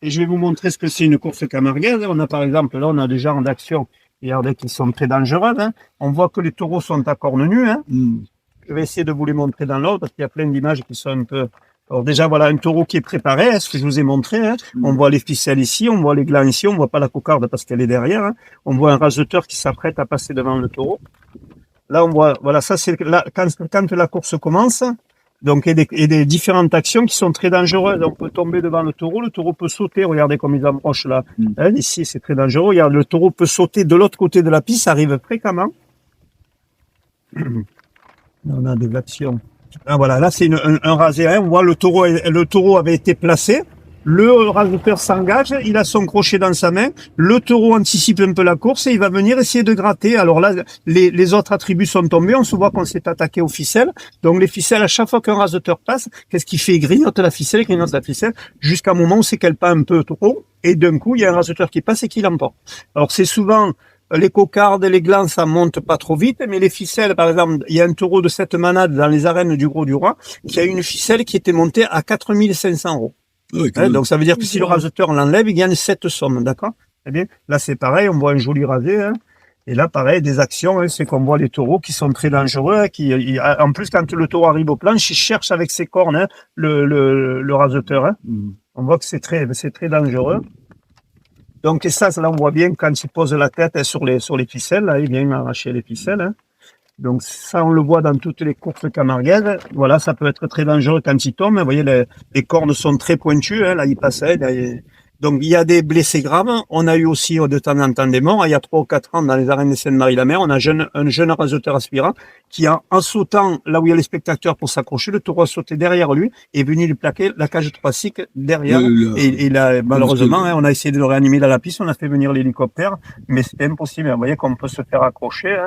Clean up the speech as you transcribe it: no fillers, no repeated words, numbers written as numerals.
Et je vais vous montrer ce que c'est une course camarguaise. On a par exemple, là, on a des genres d'actions, regardez, qui sont très dangereuses. Hein. On voit que les taureaux sont à cornes nues. Hein. Je vais essayer de vous les montrer dans l'ordre parce qu'il y a plein d'images qui sont un peu... Alors déjà, voilà un taureau qui est préparé, hein, ce que je vous ai montré. Hein. On voit les ficelles ici, on voit les glands ici, on voit pas la cocarde parce qu'elle est derrière. Hein. On voit un raseteur qui s'apprête à passer devant le taureau. Là, on voit, voilà, ça c'est quand la course commence. Donc, et des différentes actions qui sont très dangereuses. On peut tomber devant le taureau peut sauter. Regardez comme il approche là. Hein, ici, c'est très dangereux. Regarde, le taureau peut sauter de l'autre côté de la piste, ça arrive fréquemment. On a des actions. Ah, voilà, là c'est un rasé. Hein. On voit le taureau avait été placé. Le raseteur s'engage, il a son crochet dans sa main. Le taureau anticipe un peu la course et il va venir essayer de gratter. Alors là, les autres attributs sont tombés. On se voit qu'on s'est attaqué aux ficelles. Donc les ficelles, à chaque fois qu'un raseteur passe, qu'est-ce qu'il fait? Il grignote la ficelle, jusqu'à un moment où c'est qu'elle pend un peu trop. Et d'un coup, il y a un raseteur qui passe et qui l'emporte. Alors c'est souvent... Les cocardes et les glands, ça monte pas trop vite, mais les ficelles, par exemple, il y a un taureau de cette manade dans les arènes du Gros du Roi qui a une ficelle qui était montée à 4500 €. Oui, hein, donc ça veut dire que si le raseteur l'enlève, il gagne cette somme, d'accord? Eh bien, là c'est pareil, on voit un joli rasé, hein. Et là pareil, des actions, hein, c'est qu'on voit les taureaux qui sont très dangereux, hein, en plus quand le taureau arrive aux planches, il cherche avec ses cornes, hein, le raseteur, hein. On voit que c'est très dangereux. Donc, et ça, là, on voit bien quand il pose la tête, hein, sur les ficelles, là, il vient arracher les ficelles, hein. Donc, ça, on le voit dans toutes les courses camarguaises. Voilà, ça peut être très dangereux quand il tombe. Vous voyez, les cornes sont très pointues, hein, là, il passait. Donc, il y a des blessés graves. On a eu aussi de temps en temps des morts. Il y a 3 ou 4 ans, dans les arènes de Sainte-Marie-la-Mer, on a un jeune raseteur aspirant qui, en sautant là où il y a les spectateurs pour s'accrocher, le taureau a sauté derrière lui et est venu lui plaquer la cage thoracique derrière. Et là, malheureusement, hein, on a essayé de le réanimer dans la piste, on a fait venir l'hélicoptère, mais c'était impossible. Vous voyez qu'on peut se faire accrocher. Hein.